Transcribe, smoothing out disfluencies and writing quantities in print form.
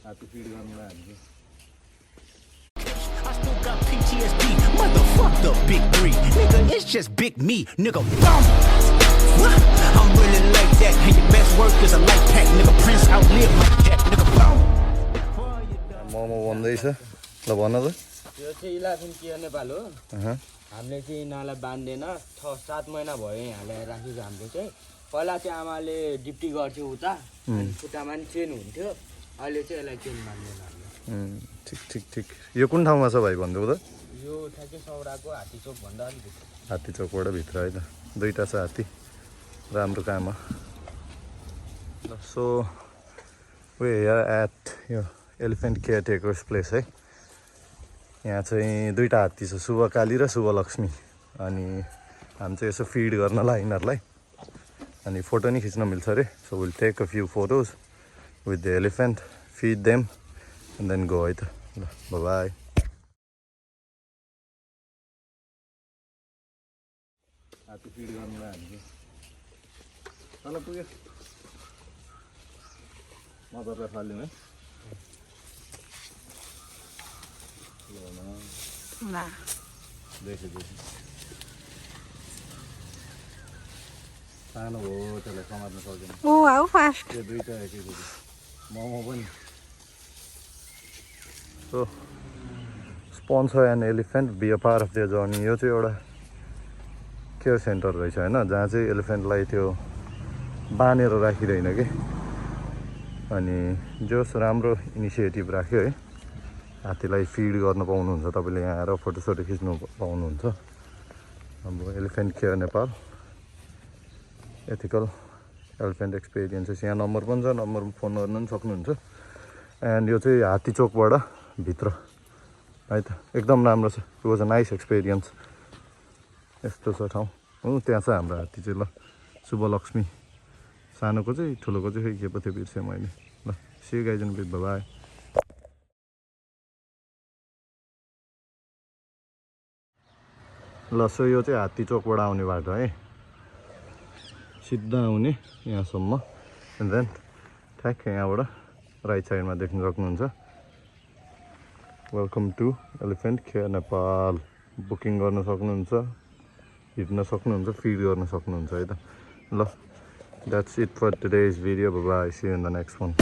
हात्ती फिड गर्नुलाई हामी I still got PTSD, motherfuck the big three. Nigga, it's just big me, nigga, bum. I'm really like that, and your best work is a light pack, nigga, Prince outlive my jack, nigga, bum. Momo बन्दैछ ल भन त यो चाहिँ इलाफिन care Nepal हो हामीले चाहिँ यिनीहरूलाई बाँध्दैन 6-7 महिना भयो यहाँ ल्याएर राखेको हाम्रो चाहिँ पहिला चाहिँ आमाले डिप्टी गर्थ्यो उता खुट्टामा पनि चेन हुन्थ्यो अहिले चाहिँ यसलाई चेन बाँध्दैन हामीले ठिक ठिक ठिक यो कुन ठाउँमा छ भाइ भन्दै त यो ठ्याक्कै सौराको हात्ती चोक भन्दा अलिक भित्र हात्ती चोकबाट भित्र है त दुईवटा छ हात्ती राम्रो काम हो सो वे एट यो एलिफेन्ट केयरटेकर्स प्लेस है यहाँ चाहिँ दुईवटा हात्ती छ शुभकाली र शुभलक्ष्मी अनि हामी चाहिँ यसो फिड गर्नलाई यिनीहरूलाई अनि फोटो नि खिच्न मिल्छ अरे so we'll take a few photos with the elephant feed them and then go है त ल बाई हात्ती फिड गर्नुलाई हामी तल पुग्यो मजाले फाल्यौँ है देखि सानो हो त्यसलाई समात्न सक्दैन how fast. त्यो दुईवटा एकैचोटि मोमो पनि so sponsor and elephant be a part of the journey यो चाहिँ एउटा केयर सेन्टर रहेछ होइन जहाँ चाहिँ एलिफेन्टलाई त्यो बाँधेर राखिँदैन कि अनि जस राम्रो इनिसिएटिभ राख्यो है हात्तीलाई फिड गर्न पाउनुहुन्छ तपाईँले यहाँ आएर फोटोसोटो खिच्नु पाउनुहुन्छ अब elephant care Nepal ethical elephant experiences यहाँ नम्बर पनि छ नम्बरमा फोन गर्न पनि सक्नुहुन्छ एन्ड यो चाहिँ हात्ती चोकबाट भित्र है त एकदम राम्रो छ it was a nice experience यस्तो छ ठाउँ हो त्यहाँ छ हाम्रो हात्ती चाहिँ ल शुभलक्ष्मी सानोको चाहिँ ठुलोको चाहिँ खै के पो थियो बिर्सेँ मैले ल see guys and beet by ल सो यो चाहिँ हात्ती चोकबाट आउने बाटो है सिधा आउने यहाँसम्म एन्ड देन ठ्याक्क यहाँबाट राइट साइडमा देख्न सक्नुहुन्छ welcome to elephant care Nepal booking गर्न सक्नुहुन्छ हिँड्न सक्नुहुन्छ फिड गर्न सक्नुहुन्छ है त ल that's it for today's video bye see you in the next one